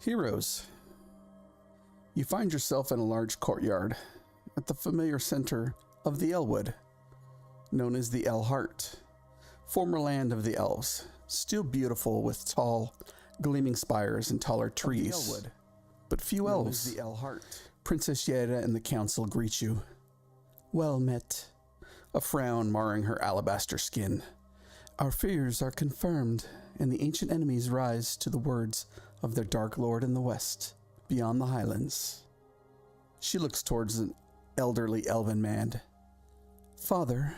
Heroes. You find yourself in a large courtyard at the familiar center of the Elwood, known as the Elhart, former land of the elves, still beautiful with tall, gleaming spires and taller trees. Elwood, but few elves. The Elhart. Princess Yeda and the council greet you. Well met, a frown marring her alabaster skin. Our fears are confirmed, and the ancient enemies rise to the words of their dark lord in the west, beyond the highlands. She looks towards an elderly elven man. Father,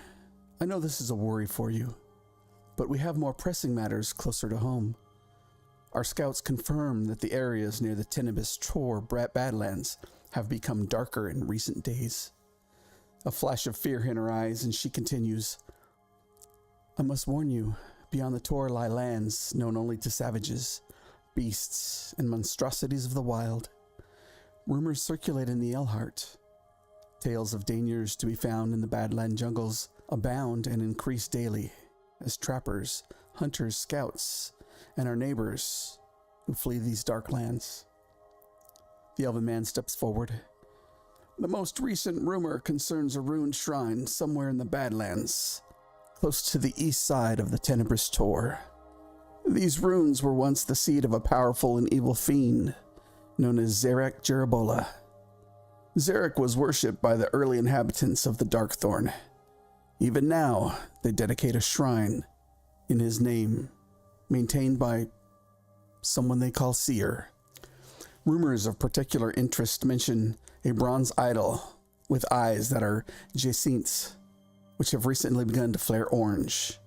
I know this is a worry for you, but we have more pressing matters closer to home. Our scouts confirm that the areas near the Tenebris Tor Badlands have become darker in recent days. A flash of fear in her eyes, and she continues, I must warn you, beyond the Tor lie lands known only to savages, beasts, and monstrosities of the wild. Rumors circulate in the Elhart. Tales of dangers to be found in the Badland jungles abound and increase daily, as trappers, hunters, scouts, and our neighbors who flee these dark lands. The elven man steps forward. The most recent rumor concerns a ruined shrine somewhere in the Badlands, close to the east side of the Tenebris Tor. These ruins were once the seat of a powerful and evil fiend known as Zarek Jerobola. Zarek was worshipped by the early inhabitants of the Darkthorn. Even now, they dedicate a shrine in his name, maintained by someone they call Seer. Rumors of particular interest mention a bronze idol with eyes that are jacinths, which have recently begun to flare orange.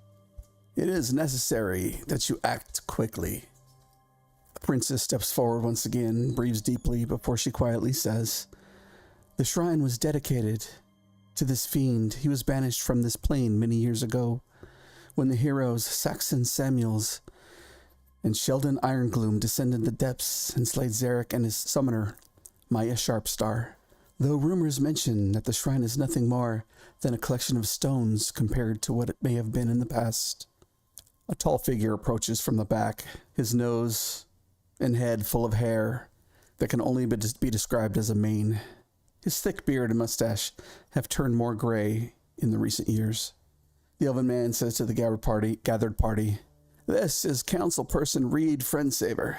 It is necessary that you act quickly. The princess steps forward once again, breathes deeply before she quietly says, The shrine was dedicated to this fiend. He was banished from this plane many years ago, when the heroes Saxon Samuels and Sheldon Irongloom descended the depths and slayed Zarek and his summoner, Maya Sharpstar. Though rumors mention that the shrine is nothing more than a collection of stones compared to what it may have been in the past. A tall figure approaches from the back, his nose and head full of hair that can only be described as a mane. His thick beard and mustache have turned more gray in the recent years. The elven man says to the gathered party, This is councilperson Reed Friendsaver.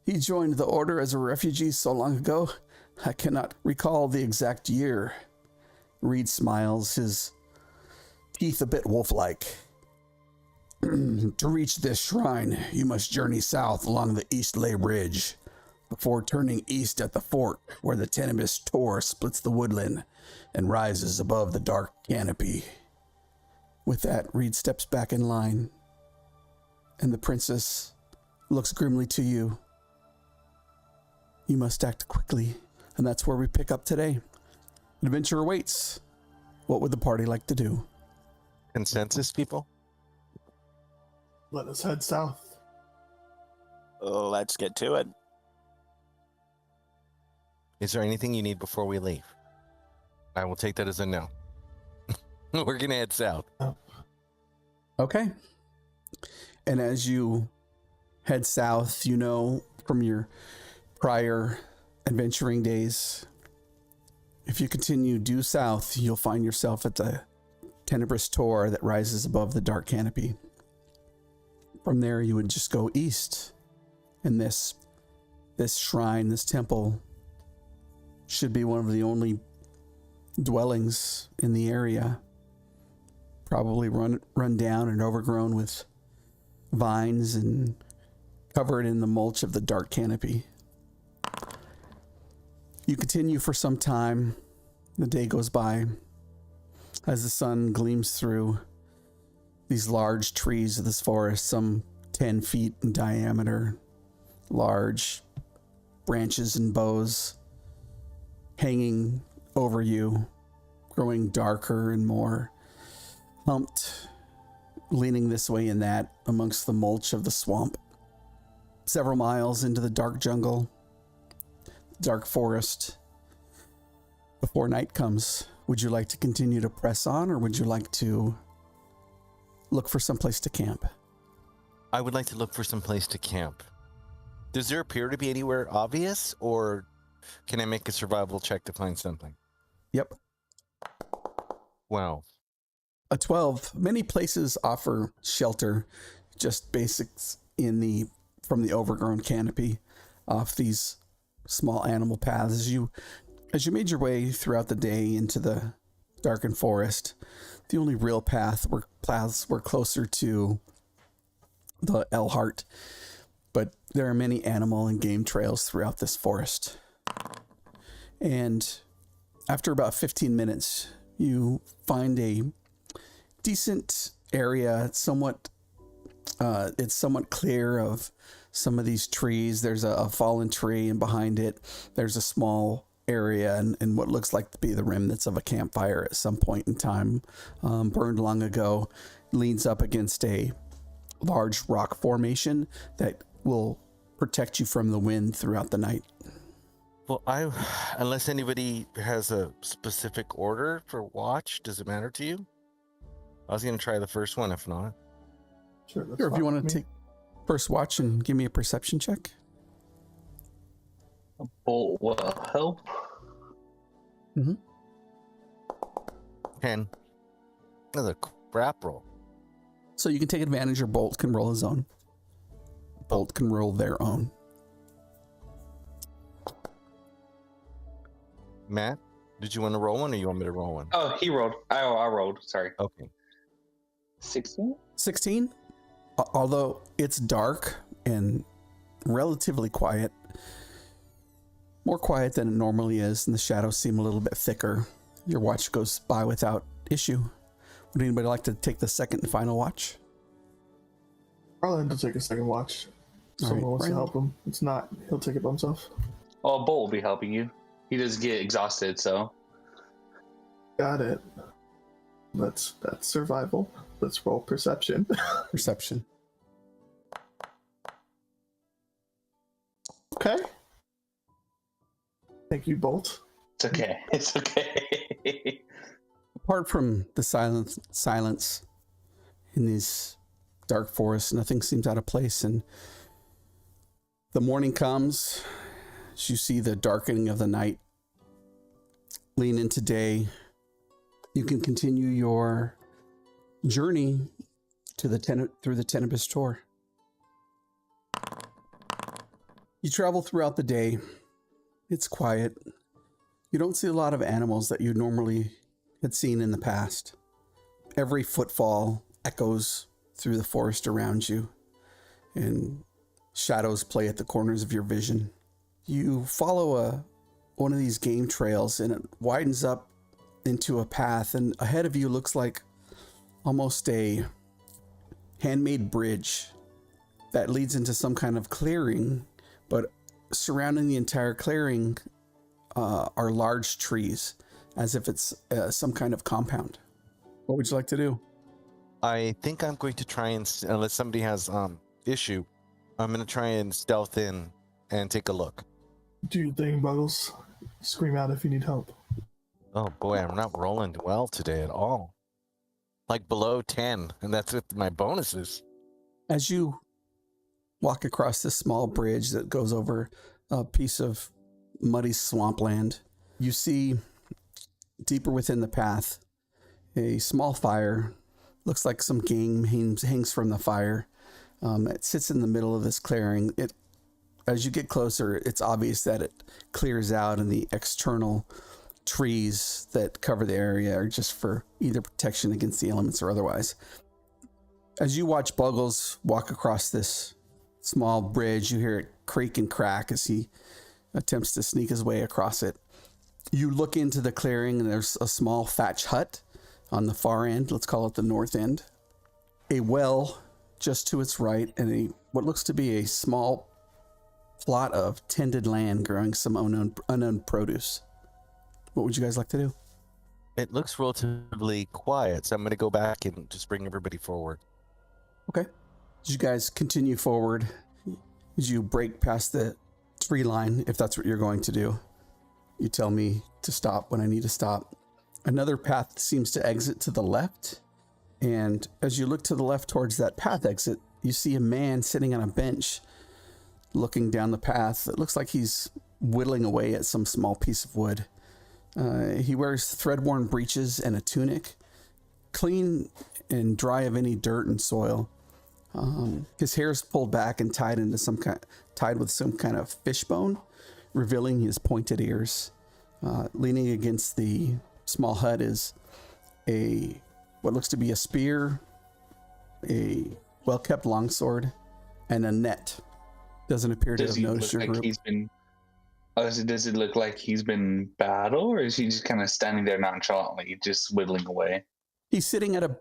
He joined the order as a refugee so long ago, I cannot recall the exact year. Reed smiles, his teeth a bit wolf-like. To reach this shrine, you must journey south along the Eastlay Ridge, before turning east at the fort where the Tenebris Tor splits the woodland and rises above the dark canopy. With that, Reed steps back in line, and the princess looks grimly to you. You must act quickly, and that's where we pick up today. Adventure awaits. What would the party like to do? Consensus, people? Let us head south. Let's get to it. Is there anything you need before we leave? I will take that as a no. We're going to head south. Okay. And as you head south, you know from your prior adventuring days, if you continue due south, you'll find yourself at the Tenebris Tor that rises above the dark canopy. From there, you would just go east, and this shrine, this temple, should be one of the only dwellings in the area. Probably run down and overgrown with vines and covered in the mulch of the dark canopy. You continue for some time. The day goes by as the sun gleams through these large trees of this forest, some 10 feet in diameter, large branches and boughs hanging over you, growing darker and more humped, leaning this way and that amongst the mulch of the swamp. Several miles into the dark jungle, dark forest, before night comes. Would you like to continue to press on, or would you like to look for some place to camp? I would like to look for some place to camp. Does there appear to be anywhere obvious, or can I make a survival check to find something? Yep. Wow. A 12. Many places offer shelter, just basics from the overgrown canopy off these small animal paths. As you made your way throughout the day into the darkened forest, the only real paths were closer to the Elhart, but there are many animal and game trails throughout this forest. And after about 15 minutes, you find a decent area. It's somewhat clear of some of these trees. There's a fallen tree, and behind it, there's a small area and what looks like to be the remnants of a campfire at some point in time, burned long ago. Leans up against a large rock formation that will protect you from the wind throughout the night. Well, unless anybody has a specific order for watch, does it matter to you? I was going to try the first one, if not. Sure, that's Sure, if fine you want with to me. take first watch and give me a perception check. A bolt will help. 10. That's a crap roll. So you can take advantage, or Bolt can roll his own. Bolt can roll their own. Matt, did you want to roll one, or you want me to roll one? Oh, he rolled. I rolled. Sorry. Okay. 16? 16. Although it's dark and relatively quiet, more quiet than it normally is, and the shadows seem a little bit thicker, your watch goes by without issue. Would anybody like to take the second and final watch? I'll have to take a second watch. All Someone right, wants to Ryan. help him. It's not, he'll take it by himself. Oh, Bolt will be helping you. He does get exhausted, so. Got it. That's survival. Let's roll perception. Perception. Okay. Thank you, Bolt. It's okay. It's okay. Apart from the silence in these dark forests, nothing seems out of place. And the morning comes, as you see the darkening of the night lean into day. You can continue your journey to through the Tenebris Tor. You travel throughout the day. It's quiet. You don't see a lot of animals that you normally had seen in the past. Every footfall echoes through the forest around you, and shadows play at the corners of your vision. You follow one of these game trails, and it widens up into a path, and ahead of you looks like almost a handmade bridge that leads into some kind of clearing, but surrounding the entire clearing are large trees, as if it's some kind of compound. What would you like to do? I think I'm going to try and, unless somebody has issue, I'm going to try and stealth in and take a look. Do your thing, Buggles. Scream out if you need help. Oh boy, I'm not rolling well today at all. Like below 10, and that's with my bonuses. As you walk across this small bridge that goes over a piece of muddy swampland, you see deeper within the path a small fire. Looks like some game hangs from the fire. It sits in the middle of this clearing. As you get closer, it's obvious that it clears out, and the external trees that cover the area are just for either protection against the elements or otherwise. As you watch Buggles walk across this small bridge, you hear it creak and crack as he attempts to sneak his way across it. You look into the clearing, and there's a small thatch hut on the far end. Let's call it the north end. A well just to its right, and what looks to be a small plot of tended land growing some unknown produce. What would you guys like to do? It looks relatively quiet, so I'm going to go back and just bring everybody forward. Okay. As you guys continue forward, as you break past the tree line, if that's what you're going to do, you tell me to stop when I need to stop. Another path seems to exit to the left, and as you look to the left towards that path exit, you see a man sitting on a bench looking down the path. It looks like he's whittling away at some small piece of wood. He wears thread-worn breeches and a tunic, clean and dry of any dirt and soil. His hair is pulled back and tied with some kind of fishbone, revealing his pointed ears. Leaning against the small hut is what looks to be a spear, a well-kept longsword, and a net. Doesn't appear to have noticed your group. Does it look like he's been battle, or is he just kind of standing there nonchalantly, just whittling away? He's sitting at a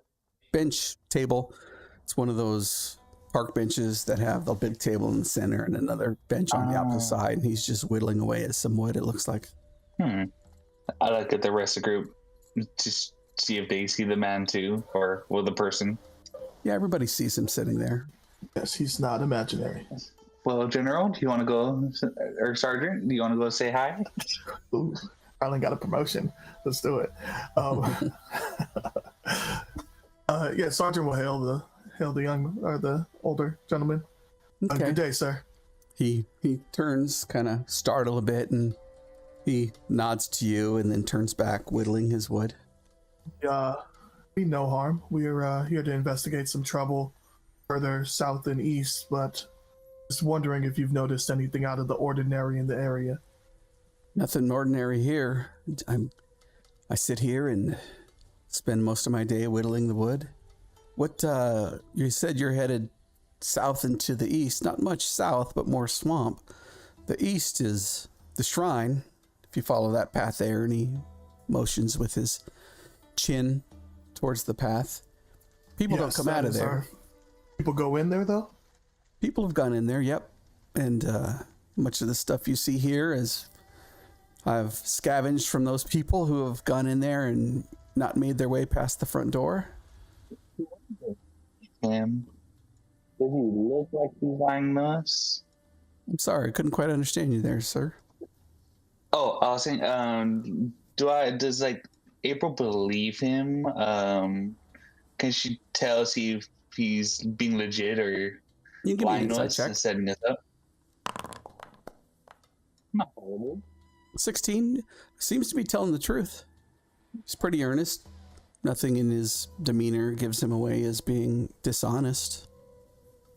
bench table. It's one of those park benches that have a big table in the center and another bench on the opposite side, and he's just whittling away at some wood, it looks like. I like at the rest of the group just see if they see the man too, or the person. Yeah, everybody sees him sitting there. Yes, he's not imaginary. Well, General, do you want to go, or Sergeant, do you want to go say hi? Ooh, Arlen got a promotion. Let's do it. Yeah, Sergeant will hail the young or the older gentleman. Okay. Good day, sir. He turns kind of startled a bit, and he nods to you and then turns back, whittling his wood. Mean no harm. We're here to investigate some trouble further south and east, but just wondering if you've noticed anything out of the ordinary in the area. Nothing ordinary here. I sit here and spend most of my day whittling the wood. What, you said you're headed south and to the east. Not much south, but more swamp. The east is the shrine. If you follow that path there, and he motions with his chin towards the path. People don't come out of there. People go in there, though? People have gone in there, yep. And much of the stuff you see here is I've scavenged from those people who have gone in there and not made their way past the front door. Does he look like he's lying to us? I'm sorry, I couldn't quite understand you there, sir. Oh, I was saying, does April believe him? Can she tell us if he's being legit or You can give me an lying to insight us check. and setting us up? Not horrible. 16 seems to be telling the truth. He's pretty earnest. Nothing in his demeanor gives him away as being dishonest.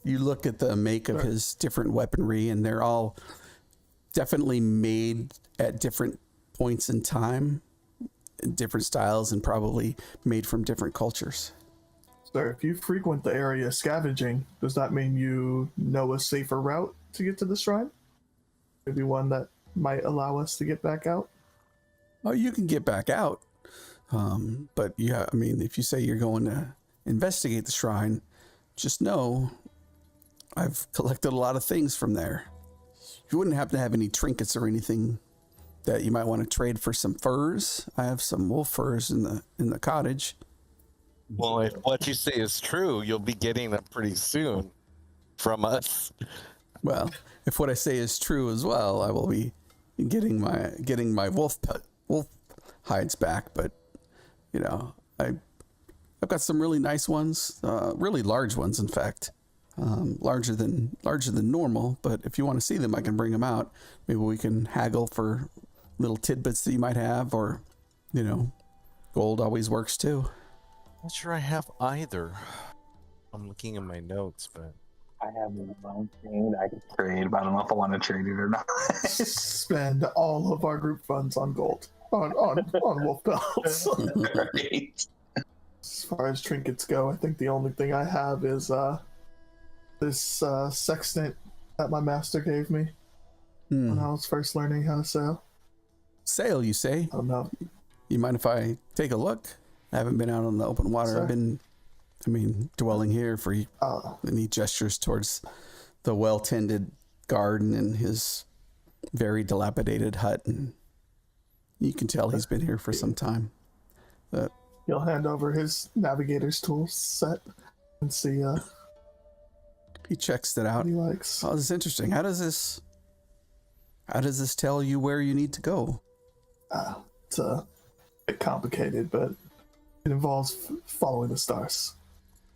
You look at the make of his different weaponry, and they're all definitely made at different points in time, different styles, and probably made from different cultures. Sir, if you frequent the area scavenging, does that mean you know a safer route to get to the shrine? Maybe one that might allow us to get back out? Oh, you can get back out. But yeah, I mean, if you say you're going to investigate the shrine, just know I've collected a lot of things from there. You wouldn't happen to have any trinkets or anything that you might want to trade for some furs? I have some wolf furs in the cottage. Well, if what you say is true, you'll be getting them pretty soon from us. Well, if what I say is true as well, I will be getting my wolf hides back. But you know, I've got some really nice ones, really large ones, in fact, larger than normal. But if you want to see them, I can bring them out. Maybe we can haggle for little tidbits that you might have, or you know, gold always works too. Not sure I have either. I'm looking at my notes, but I have one thing that I could trade, but I don't know if I want to trade it or not. Spend all of our group funds on gold, on wolf pelts. Right. As far as trinkets go, I think the only thing I have is this sextant that my master gave me when I was first learning how to sail. Sail, you say? I don't know. You mind if I take a look? I haven't been out on the open water. Sure. I've been, dwelling here for. And he gestures towards the well-tended garden and his very dilapidated hut, and you can tell he's been here for some time. He'll hand over his navigator's tool set and see He checks that out. what he likes. Oh, this is interesting. How does this tell you where you need to go? It's a bit complicated, but it involves following the stars.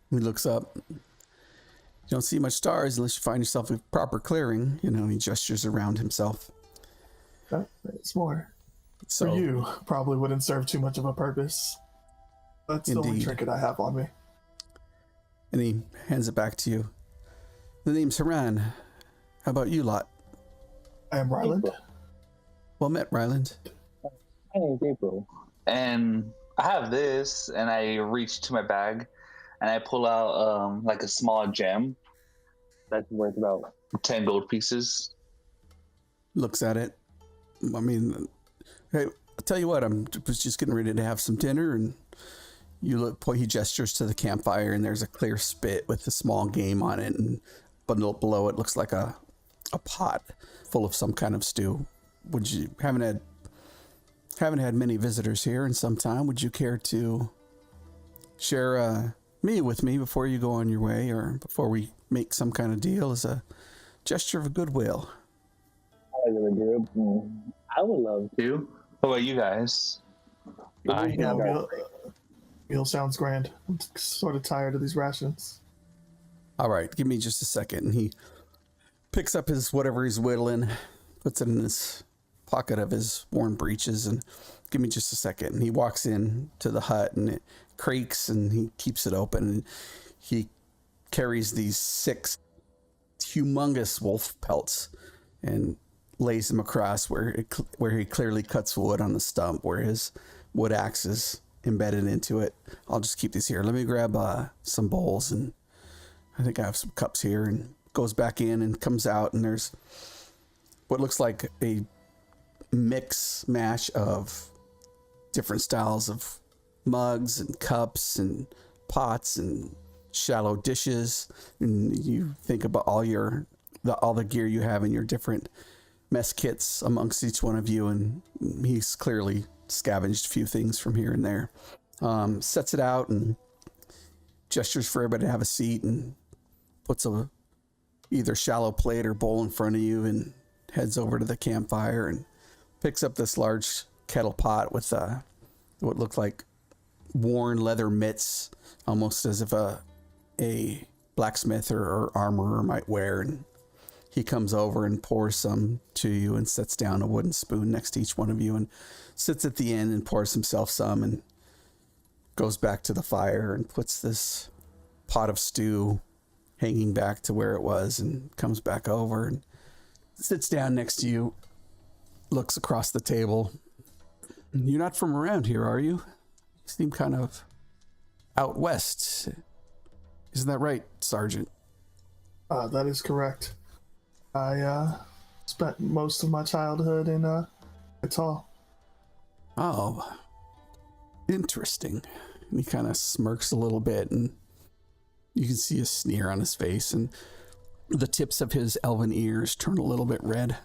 He looks up. You don't see much stars unless you find yourself a proper clearing. He gestures around himself. It's more. So For you, probably wouldn't serve too much of a purpose. That's the only Indeed. trinket I have on me. And he hands it back to you. The name's Haran. How about you lot? I am Ryland. Well met, Ryland. My name's April. And I have this, and I reach to my bag, and I pull out like a small gem that's worth about 10 gold pieces. Looks at it. I mean, hey, I'll tell you what, was just getting ready to have some dinner, and he gestures to the campfire, and there's a clear spit with a small game on it, and below it looks like a pot full of some kind of stew. Haven't had many visitors here in some time. Would you care to share a meal with me before you go on your way, or before we make some kind of deal as a gesture of goodwill? I would love to. What about you guys? Yeah, meal sounds grand. I'm sort of tired of these rations. All right, give me just a second. And he picks up his whatever he's whittling, puts it in his pocket of his worn breeches, and give me just a second. And he walks in to the hut, and it creaks, and he keeps it open. And he carries these 6 humongous wolf pelts and lays them across where he clearly cuts wood on the stump, where his wood axe is embedded into it. I'll just keep these here. Let me grab some bowls, and I think I have some cups here, and goes back in and comes out, and there's what looks like a mash of different styles of mugs and cups and pots and shallow dishes. And you think about all the gear you have in your different mess kits amongst each one of you, and he's clearly scavenged a few things from here and there. Sets it out and gestures for everybody to have a seat, and puts a either shallow plate or bowl in front of you, and heads over to the campfire and picks up this large kettle pot with what looked like worn leather mitts, almost as if a blacksmith or armorer might wear. And he comes over and pours some to you and sets down a wooden spoon next to each one of you and sits at the end and pours himself some, and goes back to the fire and puts this pot of stew hanging back to where it was, and comes back over and sits down next to you, looks across the table. You're not from around here, are you? You seem kind of out west. Isn't that right, Sergeant? That is correct. I spent most of my childhood in Qatar. Oh, interesting. And he kind of smirks a little bit, and you can see a sneer on his face, and the tips of his elven ears turn a little bit red.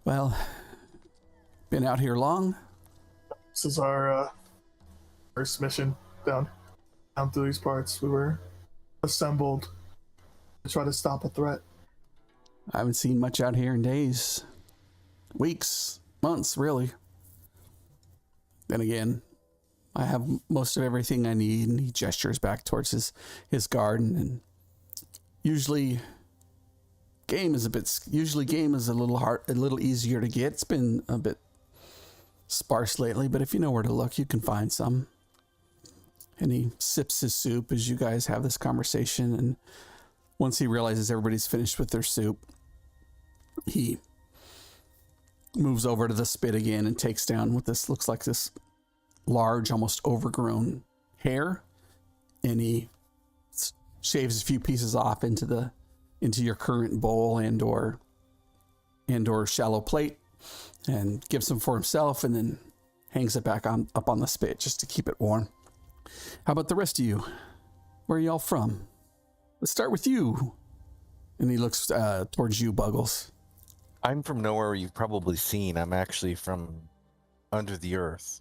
Well, been out here long? This is our first mission down through these parts. We were assembled to try to stop a threat. I haven't seen much out here in days. Weeks, months, really. Then again, I have most of everything I need, and he gestures back towards his garden, and usually game is a little easier to get. It's been a bit sparse lately, but if you know where to look, you can find some. And he sips his soup as you guys have this conversation, and once he realizes everybody's finished with their soup, he moves over to the spit again and takes down what this looks like, this large, almost overgrown hair, and he shaves a few pieces off into your current bowl and or shallow plate, and gives them for himself, and then hangs it back up on the spit just to keep it warm. How about the rest of you? Where are y'all from? Let's start with you. And he looks towards you, Buggles. I'm from nowhere you've probably seen. I'm actually from under the earth.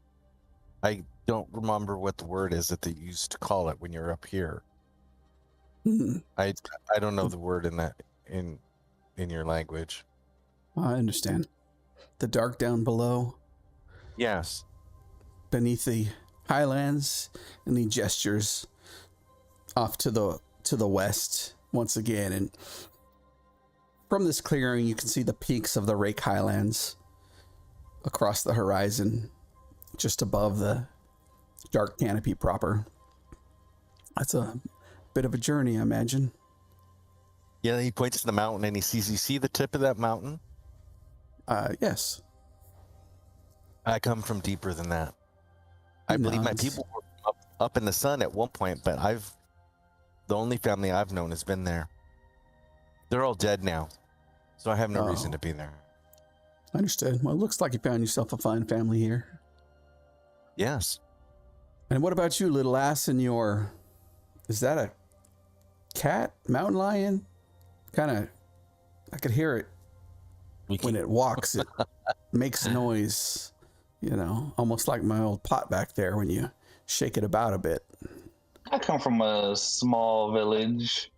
I don't remember what the word is that they used to call it when you're up here. I don't know the word in that in your language. I understand. The dark down below. Yes. Beneath the highlands, and he gestures off to to the west once again, and from this clearing, you can see the peaks of the Rake Highlands across the horizon, just above the dark canopy proper. That's a bit of a journey, I imagine. Yeah, he points to the mountain and he sees, you see the tip of that mountain? Yes. I come from deeper than that. I believe my Nods. people were up in the sun at one point, but the only family I've known has been there. They're all dead now, so I have no reason Oh. to be there. Understood. Well, it looks like you found yourself a fine family here. Yes. And what about you, little ass, in your... Is that a cat? Mountain lion? Kind of... I could hear it when it walks. It makes noise, you know, almost like my old pot back there when you shake it about a bit. I come from a small village,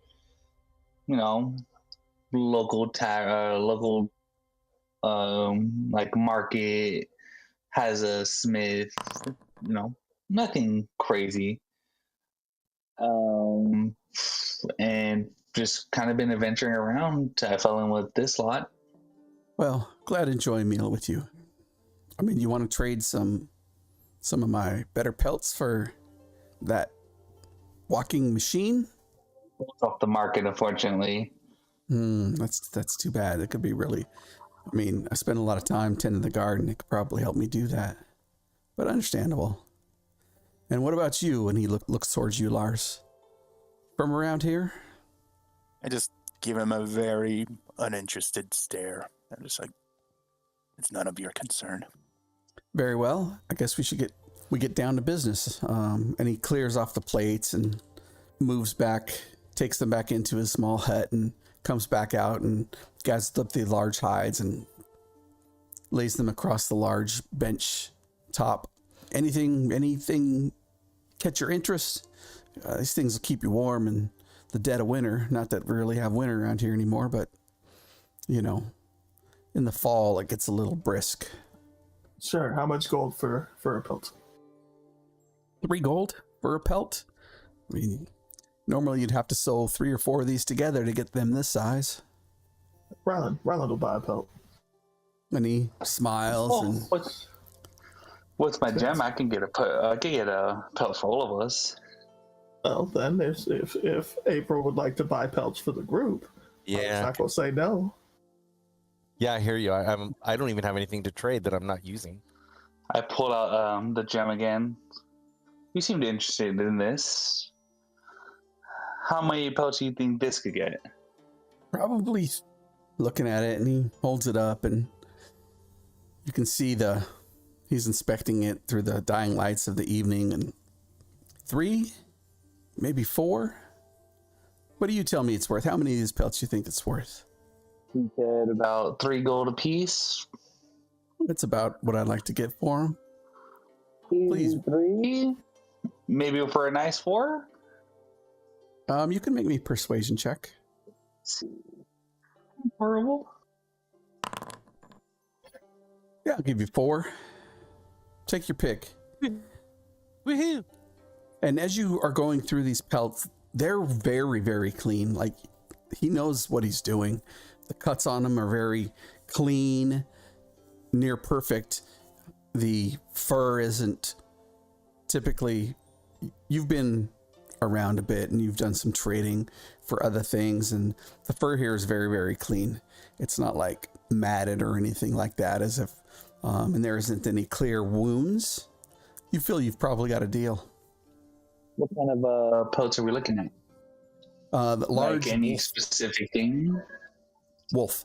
you know, local like market, has a smith, you know, nothing crazy. And just kind of been adventuring around till I fell in with this lot. Well, glad to enjoy a meal with you. I mean, you want to trade some of my better pelts for that walking machine? It's off the market, unfortunately. That's too bad. It could be really... I mean, I spend a lot of time tending the garden. It could probably help me do that. But understandable. And what about you? And he looks towards you, Lars. From around here? I just give him a very uninterested stare. I'm just like, it's none of your concern. Very well. I guess we get down to business. And he clears off the plates and moves back, takes them back into his small hut, and comes back out and gathers up the large hides and lays them across the large bench top. Anything catch your interest? These things will keep you warm in the dead of winter. Not that we really have winter around here anymore, but you know, in the fall it gets a little brisk. Sure. How much gold for a pelt? 3 gold for a pelt? I mean, normally you'd have to sew 3 or 4 of these together to get them this size. Ryland will buy a pelt. And he smiles and What's my gem? I can get a pelt for all of us. Well, then, if April would like to buy pelts for the group, I'm Yeah. not gonna say no. Yeah, I hear you. I don't even have anything to trade that I'm not using. I pull out the gem again. You seemed interested in this. How many pelts do you think this could get? probably looking at it, and he holds it up, and you can see he's inspecting it through the dying lights of the evening. And 3, maybe 4. What do you tell me it's worth? How many of these pelts you think it's worth? He said about 3 gold apiece. That's about what I'd like to get for him. Please. 3. Maybe for a nice 4. You can make me a persuasion check. Let's see. Horrible. Yeah, I'll give you 4. Take your pick. Woohoo! And as you are going through these pelts, they're very, very clean. Like, he knows what he's doing. The cuts on them are very clean, near perfect. The fur isn't typically... You've been around a bit and you've done some trading for other things, and the fur here is very, very clean. It's not like matted or anything like that, as if and there isn't any clear wounds. You feel you've probably got a deal. What kind of pelts are we looking at? The large Like any specific thing? wolf.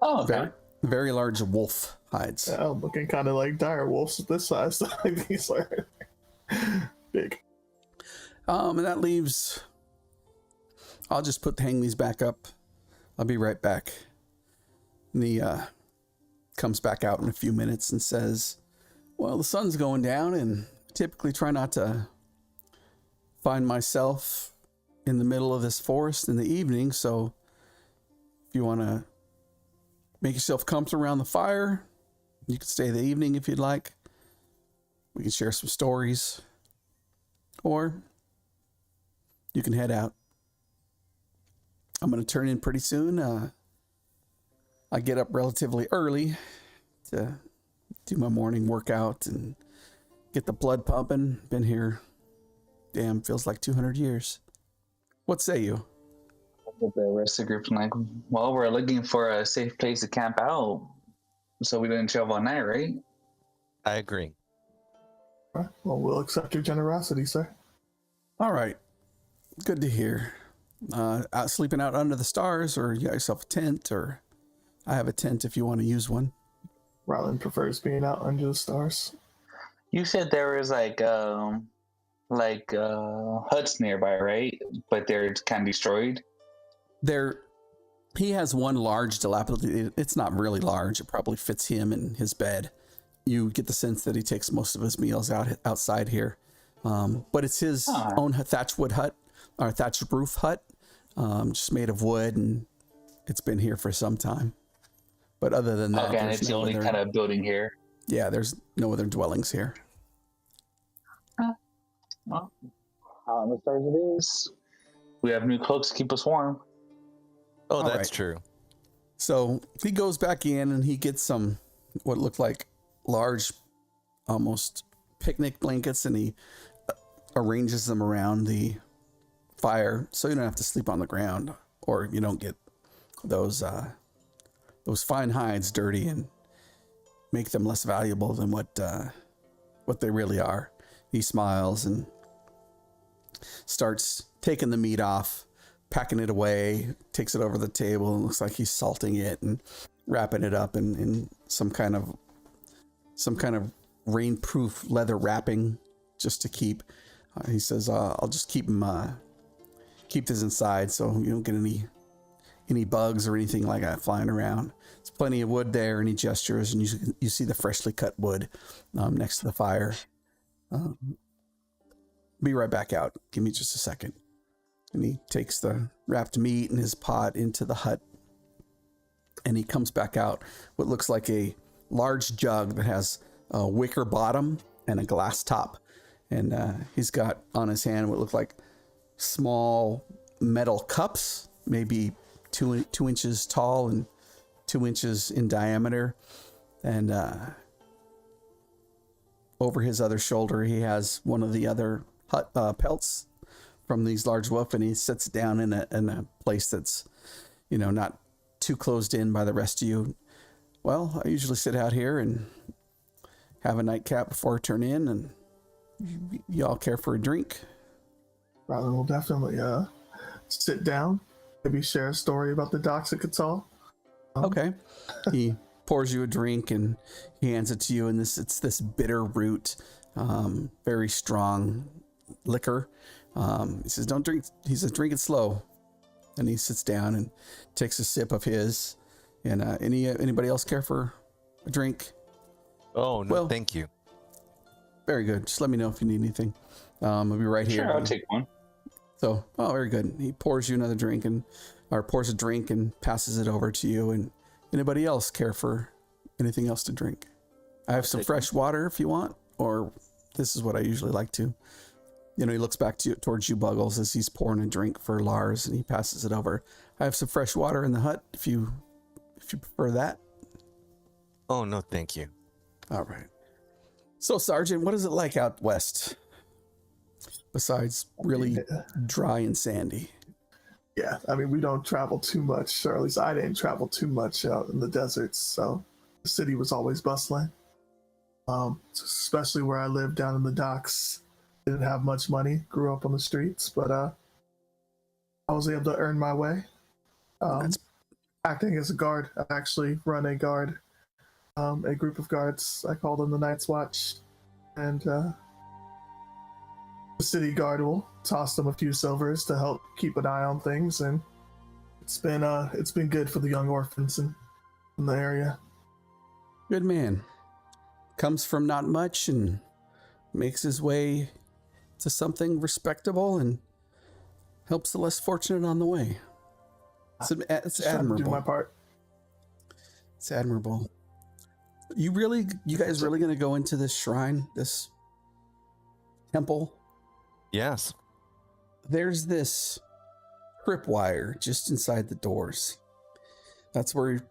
Oh, okay. Very, very large wolf hides. Yeah, I'm looking kind of like dire wolves this size. Like these are big. And that leaves... I'll just hang these back up. I'll be right back. And he comes back out in a few minutes and says, well, the sun's going down, and I typically try not to find myself in the middle of this forest in the evening, so if you want to make yourself comfortable around the fire, you can stay the evening if you'd like. We can share some stories. Or you can head out. I'm going to turn in pretty soon. I get up relatively early to do my morning workout and get the blood pumping. Been here, damn, feels like 200 years. What say you? With the rest of the group, like, well, we're looking for a safe place to camp out, so we didn't travel all night, right? I agree. All right. Well, we'll accept your generosity, sir. All right. Good to hear. Out sleeping out under the stars, or you got yourself a tent, or I have a tent if you want to use one. Rylan prefers being out under the stars. You said there was huts nearby, right? But they're kind of destroyed. He has one large dilapidated. It's not really large. It probably fits him in his bed. You get the sense that he takes most of his meals outside here. But it's his own thatched roof hut, just made of wood, and it's been here for some time. But other than that, Okay, and it's the only kind of building here. Yeah, there's no other dwellings here. Well, out in the stars it is. We have new cloaks to keep us warm. Oh, All that's right. true. So he goes back in and he gets some what look like large, almost picnic blankets, and he arranges them around the fire so you don't have to sleep on the ground, or you don't get those fine hides dirty and make them less valuable than what they really are. He smiles and starts taking the meat off, packing it away, takes it over the table, and looks like he's salting it and wrapping it up in some kind of rainproof leather wrapping just to keep. He says, "I'll just keep this inside so you don't get any bugs or anything like that flying around." There's plenty of wood there, and he gestures, and you see the freshly cut wood next to the fire. Be right back out. Give me just a second. And he takes the wrapped meat and his pot into the hut, and he comes back out. What looks like a large jug that has a wicker bottom and a glass top, and he's got on his hand what look like small metal cups, maybe two inches tall and 2 inches in diameter, and over his other shoulder he has one of the other hut pelts from these large wolf, and he sits down in a place that's, not too closed in by the rest of you. Well, I usually sit out here and have a nightcap before I turn in, and y'all care for a drink? Rylan will definitely sit down, maybe share a story about the docks at Catal. Okay. He pours you a drink and he hands it to you, and it's this bitter root, very strong liquor. He says, "Don't drink." He says, "Drink it slow." And he sits down and takes a sip of his. And anybody else care for a drink? Oh, no, Well, thank you. Very good. Just let me know if you need anything. I'll be right here. Sure, I'll take one. So, very good. He pours you another drink pours a drink and passes it over to you. And anybody else care for anything else to drink? I have some fresh water if you want, or this is what I usually like to. He looks back towards you, Buggles, as he's pouring a drink for Lars, and he passes it over. I have some fresh water in the hut if you prefer that. Oh, no, thank you. All right. So, Sergeant, what is it like out west? Besides really dry and sandy. Yeah, I mean, we don't travel too much, or at least I didn't travel too much out in the deserts, so the city was always bustling. Especially where I lived down in the docks. Didn't have much money, grew up on the streets, but I was able to earn my way. Acting as a guard, I actually run a guard, a group of guards. I call them the Night's Watch, and the city guard will toss them a few silvers to help keep an eye on things, and it's been good for the young orphans in the area. Good man. Comes from not much and makes his way to something respectable and helps the less fortunate on the way. It's Just trying to admirable. do my part. It's admirable. You guys really going to go into this shrine, this temple? Yes. there's this tripwire just inside the doors. That's where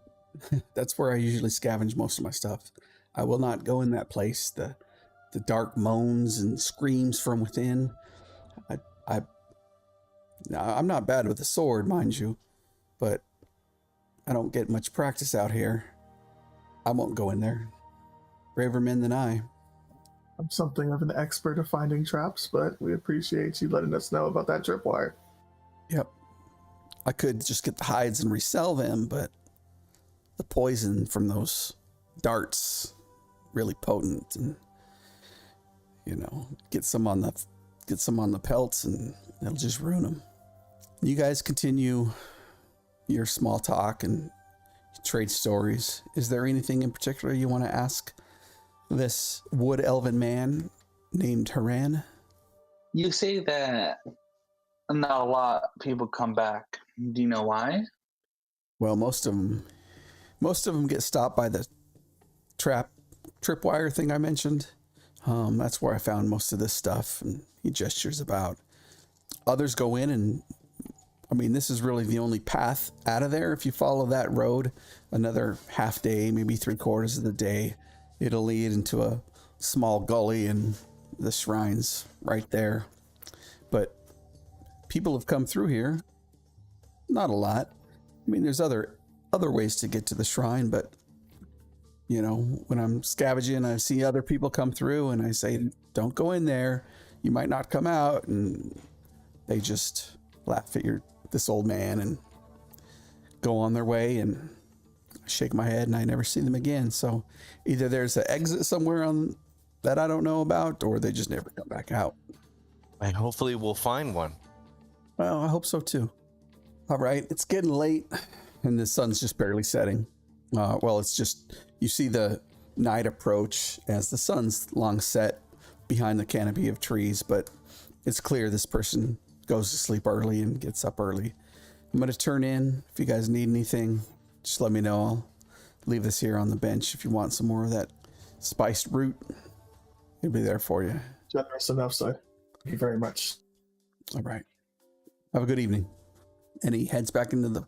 I usually scavenge most of my stuff. I will not go in that place. The dark moans and screams from within. I'm not bad with a sword, mind you, but I don't get much practice out here. I won't go in there. Braver men than I. I'm something of an expert of finding traps, but we appreciate you letting us know about that tripwire. Yep. I could just get the hides and resell them, but the poison from those darts really potent, and get some on the pelts and it'll just ruin them. You guys continue your small talk and trade stories. Is there anything in particular you want to ask this wood elven man named Haran? You say that not a lot of people come back. Do you know why? Well, most of them get stopped by the tripwire thing I mentioned. That's where I found most of this stuff, and he gestures about. Others go in, and this is really the only path out of there. If you follow that road another half day, maybe 3/4 of the day, it'll lead into a small gully, and the shrine's right there. But people have come through here. Not a lot. There's other ways to get to the shrine, but when I'm scavenging, I see other people come through, and I say, "Don't go in there. You might not come out." And they just laugh at this old man and go on their way, and I shake my head, and I never see them again. So either there's an exit somewhere on that I don't know about, or they just never come back out. And hopefully we'll find one. Well, I hope so too. All right, it's getting late, and the sun's just barely setting. It's just, you see the night approach as the sun's long set behind the canopy of trees, but it's clear this person goes to sleep early and gets up early. I'm going to turn in. If you guys need anything, just let me know. I'll leave this here on the bench if you want some more of that spiced root. It'll be there for you. Generous enough, sir. Thank you very much. All right. Have a good evening. And he heads back into the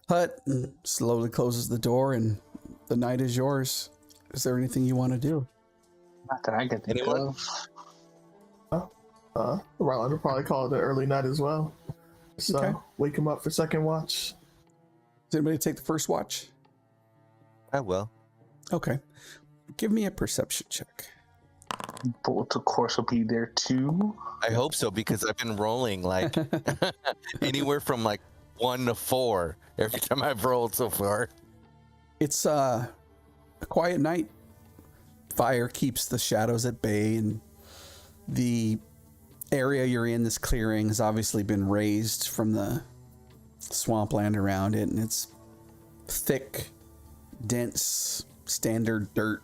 hut and slowly closes the door, and the night is yours. Is there anything you want to do? Not that I can think Anyone? of. Ryland would probably call it an early night as well. So Okay. wake him up for second watch. Does anybody take the first watch? I will. Okay. Give me a perception check. Bolt, of course, will be there too. I hope so, because I've been rolling like anywhere from like 1 to 4 every time I've rolled so far. It's a quiet night. Fire keeps the shadows at bay, and the area you're in, this clearing, has obviously been raised from the swampland around it, and it's thick, dense, standard dirt,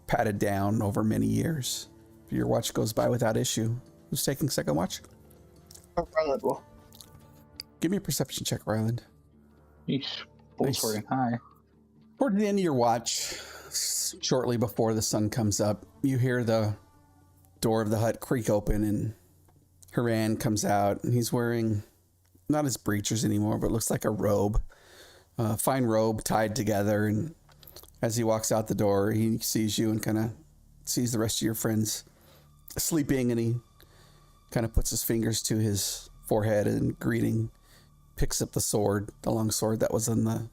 patted down over many years. Your watch goes by without issue. Who's taking second watch? Ryland will. Give me a perception check, Ryland. Yeesh. Bolt's Nice. running high. Toward the end of your watch, shortly before the sun comes up, you hear the door of the hut creak open, and Haran comes out, and he's wearing not his breeches anymore, but looks like a robe, a fine robe tied together. And as he walks out the door, he sees you and kind of sees the rest of your friends sleeping, and he kind of puts his fingers to his forehead and greeting, picks up the sword, the long sword that was on the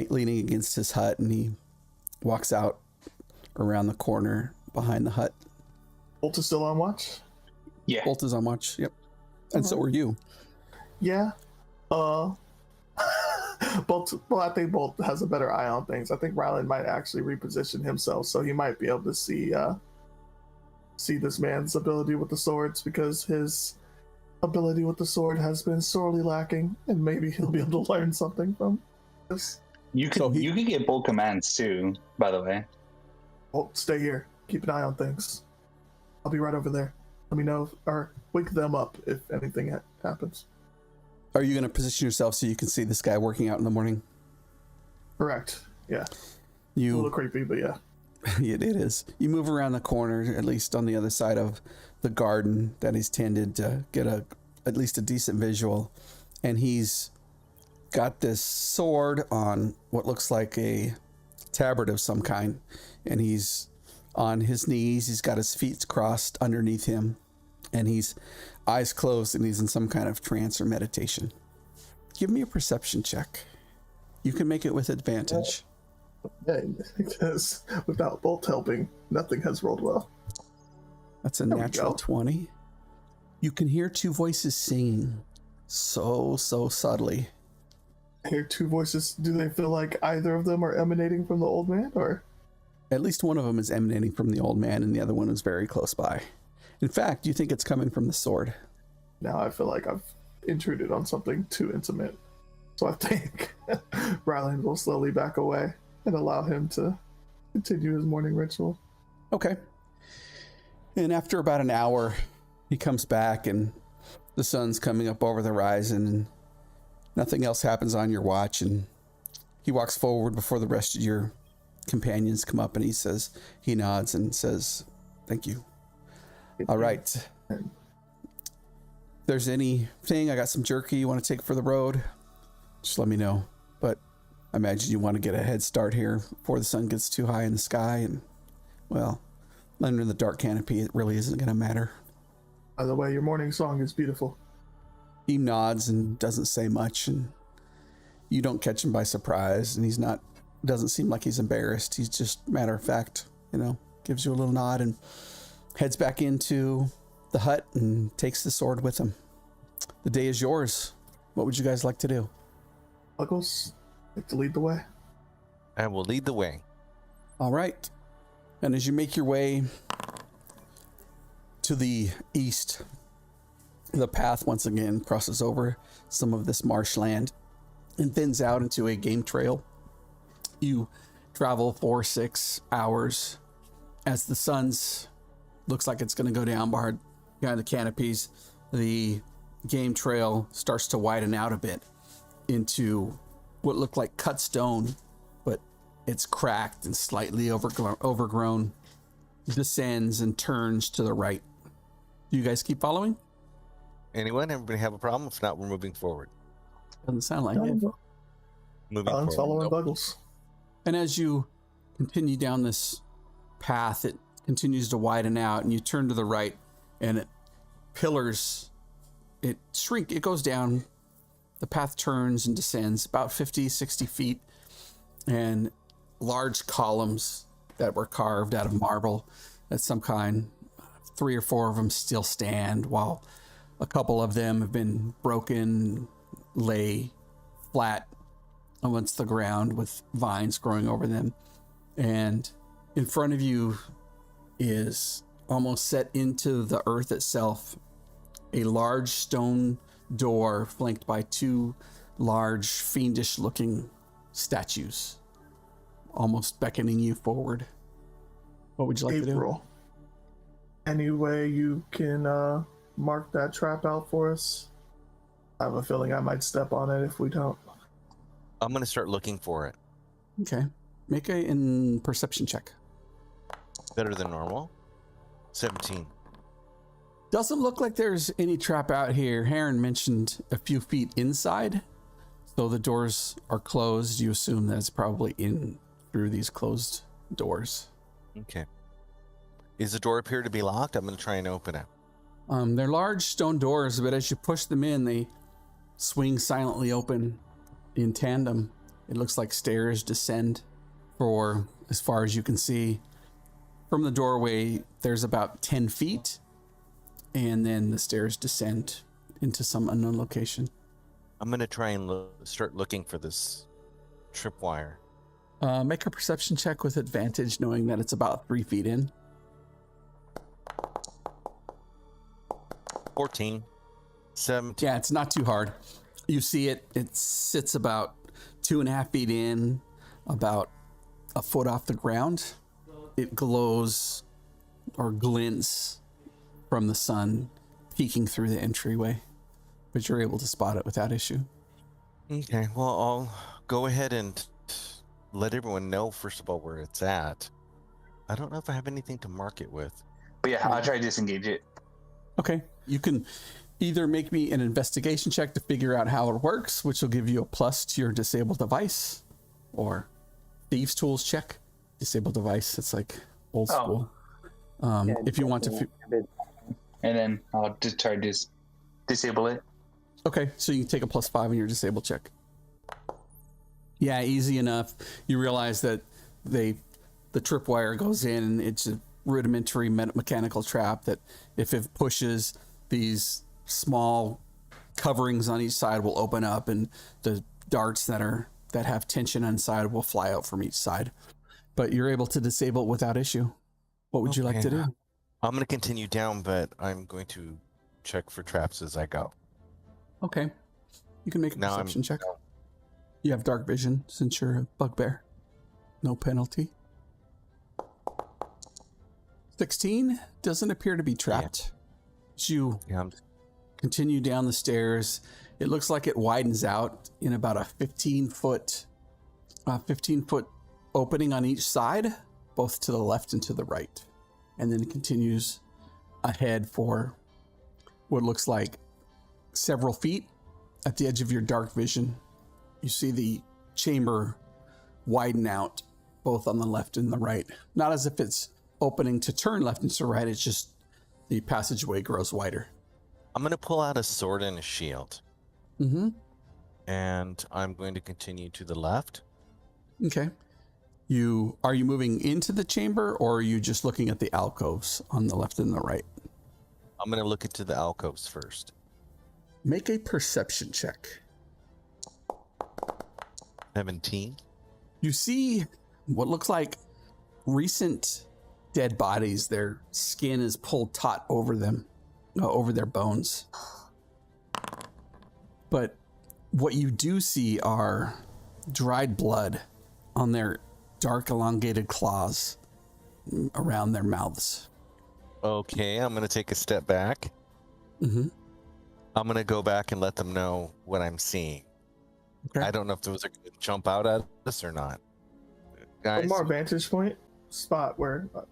leaning against his hut, and he walks out around the corner behind the hut. Bolt is still on watch? Yeah. Bolt is on watch. Yep. And so are you. Yeah. Bolt, well, I think Bolt has a better eye on things. I think Ryland might actually reposition himself, so he might be able to see this man's ability with the swords, because his ability with the sword has been sorely lacking, and maybe he'll be able to learn something from this. You can So he- you can get bolt commands too, by the way. Bolt, stay here. Keep an eye on things. I'll be right over there. Let me know, or wake them up if anything happens. Are you going to position yourself so you can see this guy working out in the morning? Correct. Yeah. A little You, creepy, but yeah. it is. You move around the corner, at least on the other side of the garden that he's tended, to get a at least a decent visual. And he's got this sword on what looks like a tabard of some kind. And he's on his knees. He's got his feet crossed underneath him. And he's eyes closed, and he's in some kind of trance or meditation. Give me a perception check. You can make it with advantage. Dang, because without Bolt helping, nothing has rolled well. That's a There we natural go. 20. You can hear two voices singing so subtly. I hear two voices. Do they feel like either of them are emanating from the old man, or? At least one of them is emanating from the old man, and the other one is very close by. In fact, you think it's coming from the sword. Now I feel like I've intruded on something too intimate. So I think Ryland will slowly back away and allow him to continue his morning ritual. Okay. And after about an hour, he comes back, and the sun's coming up over the horizon, and nothing else happens on your watch. And he walks forward before the rest of your companions come up, and he nods and says, "Thank you. All right. If there's anything, I got some jerky you want to take for the road, just let me know. But I imagine you want to get a head start here before the sun gets too high in the sky. And, well, under the dark canopy, it really isn't going to matter." By the way, your morning song is beautiful. He nods and doesn't say much, and you don't catch him by surprise. And doesn't seem like he's embarrassed. He's just matter of fact, gives you a little nod and heads back into the hut and takes the sword with him. The day is yours. What would you guys like to do? Buggles, like to lead the way. I will lead the way. All right. And as you make your way to the east, the path once again crosses over some of this marshland and thins out into a game trail. You travel 4-6 hours as the sun's looks like it's going to go down behind the canopies. The game trail starts to widen out a bit into what looked like cut stone, but it's cracked and slightly overgrown. Descends and turns to the right. Do you guys keep following? Anyone? Everybody have a problem? If not, we're moving forward. Doesn't sound like it. Moving Ryland's forward. following Nope. Buggles. And as you continue down this path, it continues to widen out, and you turn to the right, and it goes down. The path turns and descends about 50-60 feet, and large columns that were carved out of marble of some kind, 3 or 4 of them still stand, while a couple of them have been broken, lay flat against the ground with vines growing over them. And in front of you is, almost set into the earth itself, a large stone door flanked by 2 large fiendish looking statues, almost beckoning you forward. What would you like to do? April, any way you can mark that trap out for us? I have a feeling I might step on it if we don't. I'm going to start looking for it. Okay. Make a perception check. Better than normal. 17. Doesn't look like there's any trap out here. Heron mentioned a few feet inside. So the doors are closed. You assume that it's probably in through these closed doors. Okay. Is the door appear to be locked? I'm going to try and open it. They're large stone doors, but as you push them in, they swing silently open in tandem. It looks like stairs descend for as far as you can see. From the doorway, there's about 10 feet, and then the stairs descend into some unknown location. I'm going to try and start looking for this tripwire. Make a perception check with advantage, knowing that it's about 3 feet in. 14. 17. Yeah, it's not too hard. You see it. It sits about 2.5 feet in, about a foot off the ground. It glows or glints from the sun peeking through the entryway, but you're able to spot it without issue. Okay, well, I'll go ahead and let everyone know, first of all, where it's at. I don't know if I have anything to mark it with. But yeah, I'll try to disengage it. Okay, you can either make me an investigation check to figure out how it works, which will give you a plus to your disabled device, or thieves tools check, disabled device. It's like old school. If you want to, and then I'll just try to disable it. okay, so you can take a +5 on your disabled check. Yeah, easy enough. You realize that the tripwire goes in, and it's a rudimentary mechanical trap that if it pushes, these small coverings on each side will open up, and the darts that have tension inside will fly out from each side. But you're able to disable it without issue. What would you like to do? I'm going to continue down, but I'm going to check for traps as I go. Okay. You can make a Now perception check. You have dark vision since you're a bugbear. No penalty. 16 doesn't appear to be trapped. As you continue down the stairs, it looks like it widens out in about a 15 foot opening on each side, both to the left and to the right. And then it continues ahead for what looks like several feet. At the edge of your dark vision, you see the chamber widen out both on the left and the right. Not as if it's opening to turn left and to right, it's just the passageway grows wider. I'm going to pull out a sword and a shield. Mm-hmm. And I'm going to continue to the left. Okay. Are you moving into the chamber, or are you just looking at the alcoves on the left and the right? I'm going to look into the alcoves first. Make a perception check. 17. You see what looks like recent dead bodies. Their skin is pulled taut over them, over their bones. But what you do see are dried blood on their dark elongated claws around their mouths. Okay, I'm going to take a step back. Mm-hmm. I'm going to go back and let them know what I'm seeing. Okay. I don't know if those are going to jump out at us or not. Guys, From our vantage point spot where like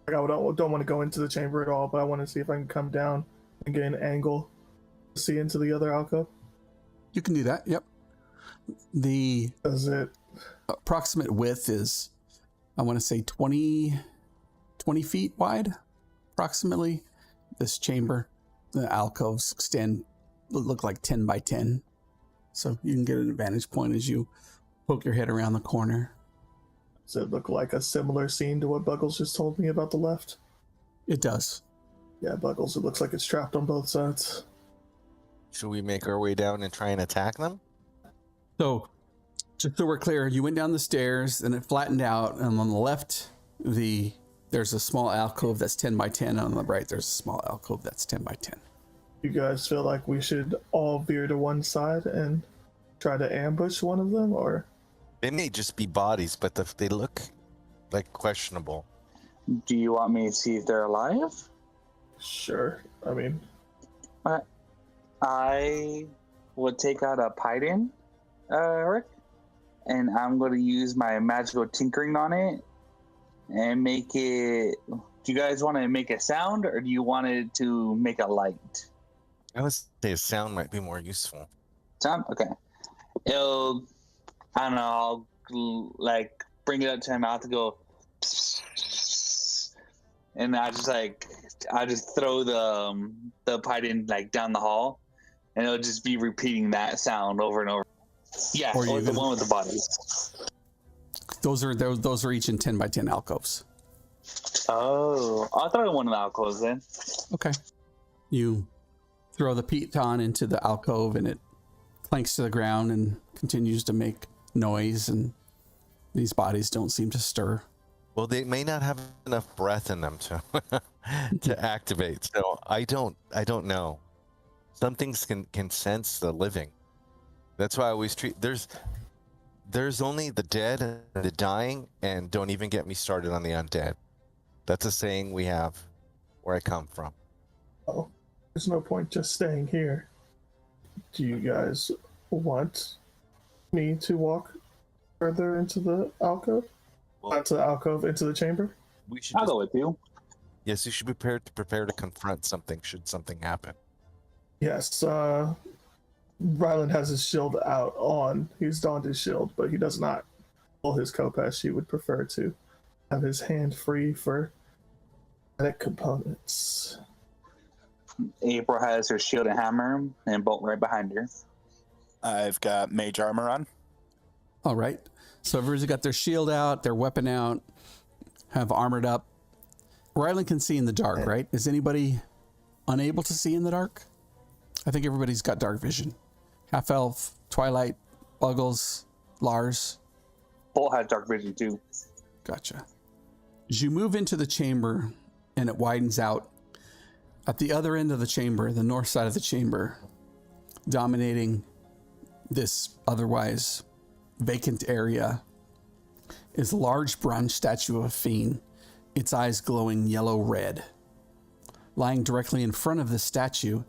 I don't want to go into the chamber at all, but I want to see if I can come down and get an angle to see into the other alcove. You can do that. Yep. The Does it? approximate width is, I want to say 20 feet wide, approximately. This chamber, the alcoves look like 10 by 10. So you can get an advantage point as you poke your head around the corner. Does it look like a similar scene to what Buggles just told me about the left? It does. Yeah, Buggles, it looks like it's trapped on both sides. should we make our way down and try and attack them? So, just so we're clear, you went down the stairs and it flattened out, and on the left, there's a small alcove that's 10 by 10, and on the right, there's a small alcove that's 10 by 10. You guys feel like we should all veer to one side and try to ambush one of them, or? They may just be bodies, but they look like questionable. Do you want me to see if they're alive? Sure. I mean, I would take out a Python, Rick, and I'm going to use my magical tinkering on it and make it. Do you guys want to make a sound, or do you want it to make a light? I would say a sound might be more useful. Sound? Okay. It'll, I don't know, I'll like bring it up to my mouth to go, and I just throw the Python like down the hall, and it'll just be repeating that sound over and over. Yeah, Or or you the can- one with the bodies. Those are each in 10 by 10 alcoves. Oh, I'll throw one of the alcoves then. Okay. You throw the piton into the alcove, and it clanks to the ground and continues to make noise, and these bodies don't seem to stir. Well, they may not have enough breath in them to to activate. So I don't know. Some things can sense the living. That's why I always treat there's only the dead and the dying, and don't even get me started on the undead. That's a saying we have where I come from. oh, there's no point just staying here. Do you guys want me to walk further into the alcove? Well, Not to the alcove, into the chamber? we should I'll just, go with you. yes, you should prepare to confront something should something happen. Yes, Ryland has his shield out on. He's donned his shield, but he does not pull his Kopesh. He would prefer to have his hand free for medic components. April has her shield and hammer, and Bolt right behind her. I've got mage armor on. All right. So everybody's got their shield out, their weapon out, have armored up. Ryland can see in the dark, right? Is anybody unable to see in the dark? I think everybody's got dark vision. Half Elf, Twilight, Buggles, Lars. Bolt has dark vision too. Gotcha. As you move into the chamber and it widens out, at the other end of the chamber, the north side of the chamber, dominating this otherwise vacant area, is a large bronze statue of a fiend, its eyes glowing yellow-red. Lying directly in front of the statue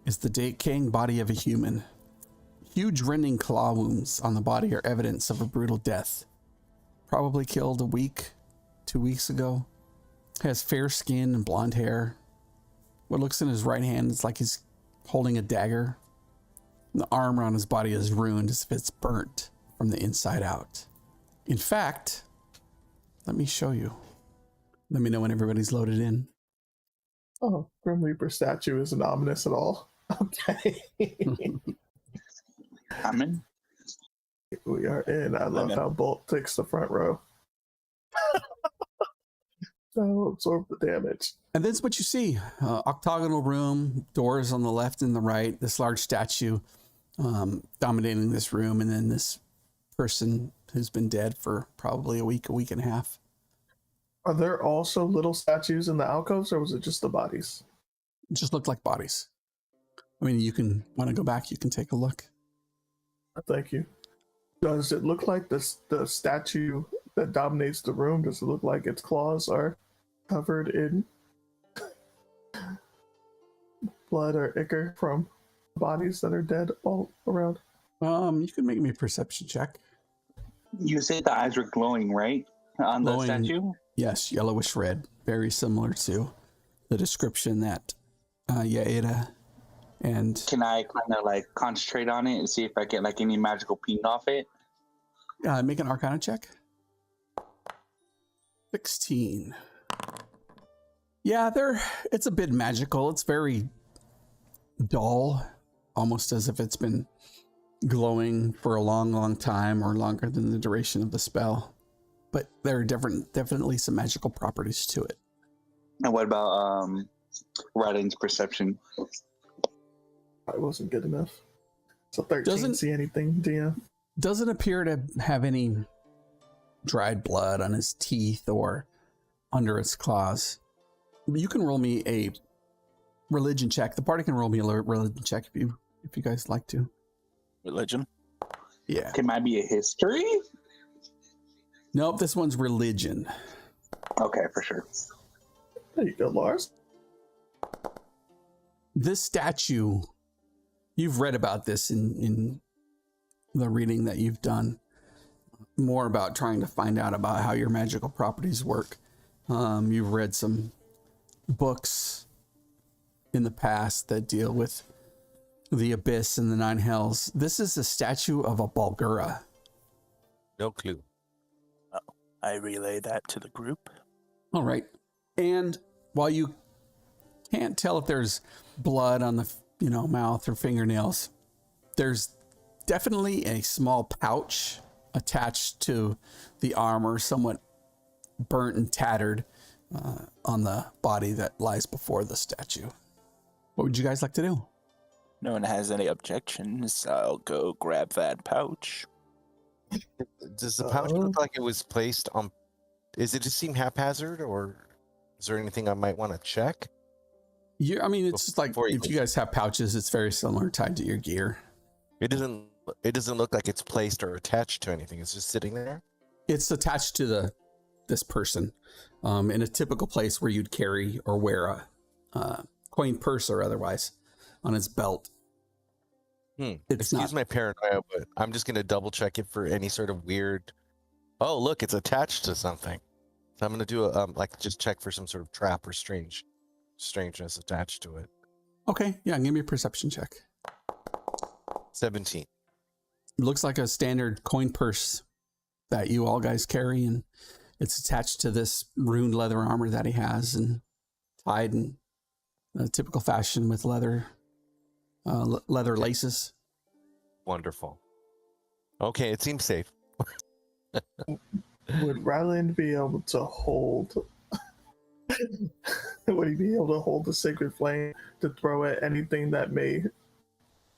is the decaying body of a human. Huge rending claw wounds on the body are evidence of a brutal death. Probably killed a week, 2 weeks ago. Has fair skin and blonde hair. What looks in his right hand is like he's holding a dagger. And the armor on his body is ruined as if it's burnt from the inside out. In fact, let me show you. Let me know when everybody's loaded in. Oh, Grim Reaper statue isn't ominous at all. Okay. I'm in. We are in. I love how Bolt takes the front row. So absorb the damage. And that's what you see. Octagonal room, doors on the left and the right, this large statue dominating this room, and then this person who's been dead for probably a week and a half. Are there also little statues in the alcoves, or was it just the bodies? It just looked like bodies. I mean, you can want to go back, you can take a look. Thank you. Does it look like the statue that dominates the room? Does it look like its claws are covered in blood or ichor from bodies that are dead all around? You can make me a perception check. You said the eyes were glowing, right? On the Glowing. statue? Yes, yellowish red, very similar to the description that Yaeda and Can I kind of like concentrate on it and see if I get like any magical ping off it? make an Arcana check. 16. Yeah, it's a bit magical. It's very dull, almost as if it's been glowing for a long time or longer than the duration of the spell. But there are definitely some magical properties to it. And what about Ryland's perception? I wasn't good enough. So 13. Doesn't- See anything, Dia? Doesn't appear to have any dried blood on his teeth or under its claws. You can roll me a religion check. The party can roll me a religion check if you guys like to. Religion. Yeah. Can mine be a history? Nope, this one's religion. Okay, for sure. There you go, Lars. This statue, you've read about this in the reading that you've done, more about trying to find out about how your magical properties work. You've read some books in the past that deal with the abyss and the nine hells. This is a statue of a Balgura. No clue. I relay that to the group. All right. And while you can't tell if there's blood on the mouth or fingernails, there's definitely a small pouch attached to the armor, somewhat burnt and tattered on the body that lies before the statue. What would you guys like to do? No one has any objections. I'll go grab that pouch. Does the pouch look like it was placed on? Does it just seem haphazard, or is there anything I might want to check? I mean, it's just like Before you if you guys have pouches, it's very similar, tied to your gear. It doesn't look like it's placed or attached to anything. It's just sitting there. It's attached to this person in a typical place where you'd carry or wear a coin purse or otherwise on his belt. Excuse my paranoia, but I'm just going to double check it for any sort of weird. Oh, look, it's attached to something. So I'm going to do just check for some sort of trap or strangeness attached to it. Okay, yeah, give me a perception check. 17. It looks like a standard coin purse that you all guys carry, and it's attached to this ruined leather armor that he has and tied in a typical fashion with leather laces. Wonderful. Okay, it seems safe. Would Ryland be able to hold? Would he be able to hold the sacred flame to throw at anything that may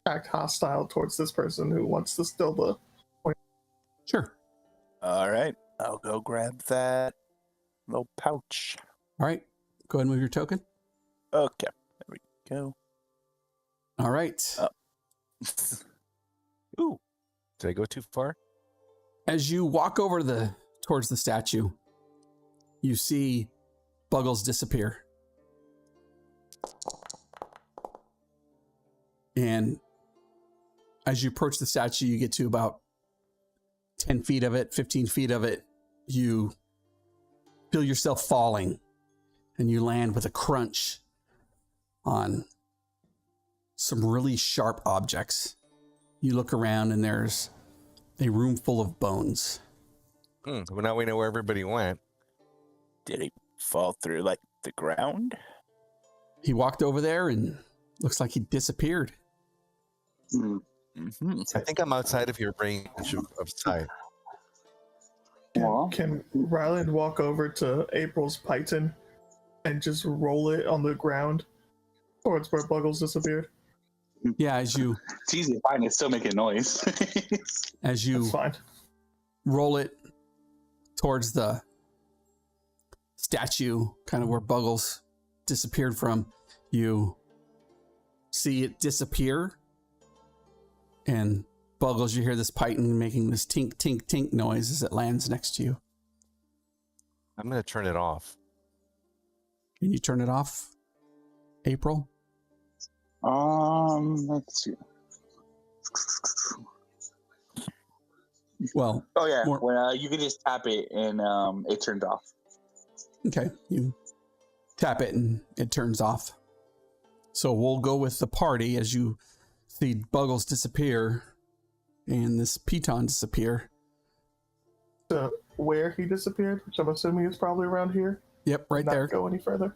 act hostile towards this person who wants to steal the? Sure. All right. I'll go grab that little pouch. All right. Go ahead and move your token. Okay. There we go. All right. Ooh. Did I go too far? As you walk over towards the statue, you see Buggles disappear. And as you approach the statue, you get to about 10 feet of it, 15 feet of it. You feel yourself falling, and you land with a crunch on some really sharp objects. You look around, and there's a room full of bones. Well, now we know where everybody went. Did he fall through like the ground? He walked over there, and looks like he disappeared. Mm-hmm. I think I'm outside of your range of sight. Well, Can Ryland walk over to April's python and just roll it on the ground towards where Buggles disappeared? Yeah, as you it's easy to find. It's still making noise. as you That's fine. roll it towards the statue, kind of where Buggles disappeared from, you see it disappear, and Buggles, you hear this python making this tink, tink, tink noise as it lands next to you. I'm going to turn it off. Can you turn it off, April? Let's see. Well, Oh yeah, More- when you can just tap it and it turns off. okay, you tap it and it turns off. So we'll go with the party as you see Buggles disappear and this piton disappear. So where he disappeared, which I'm assuming is probably around here. Yep, right Not there. go any further.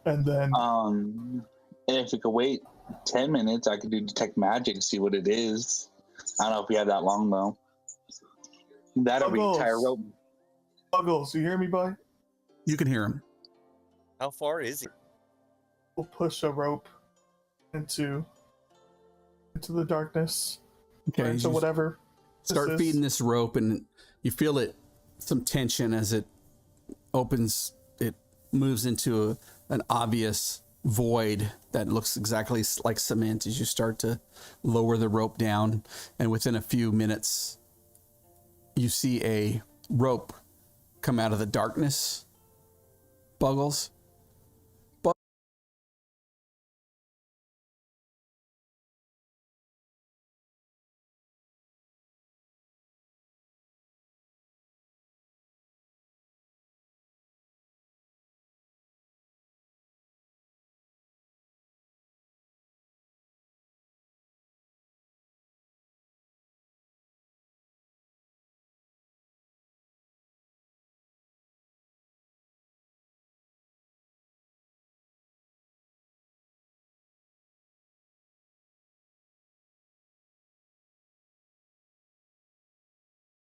And then And if you could wait 10 minutes, I could do detect magic to see what it is. I don't know if we have that long though. That'll be Buggles. entire rope. Buggles, you hear me, boy? You can hear him. How far is he? We'll push a rope into the darkness. Okay, Or as into you whatever. start this is. feeding this rope, and you feel it, some tension as it opens. It moves into an obvious void that looks exactly like cement as you start to lower the rope down, and within a few minutes you see a rope come out of the darkness, Buggles,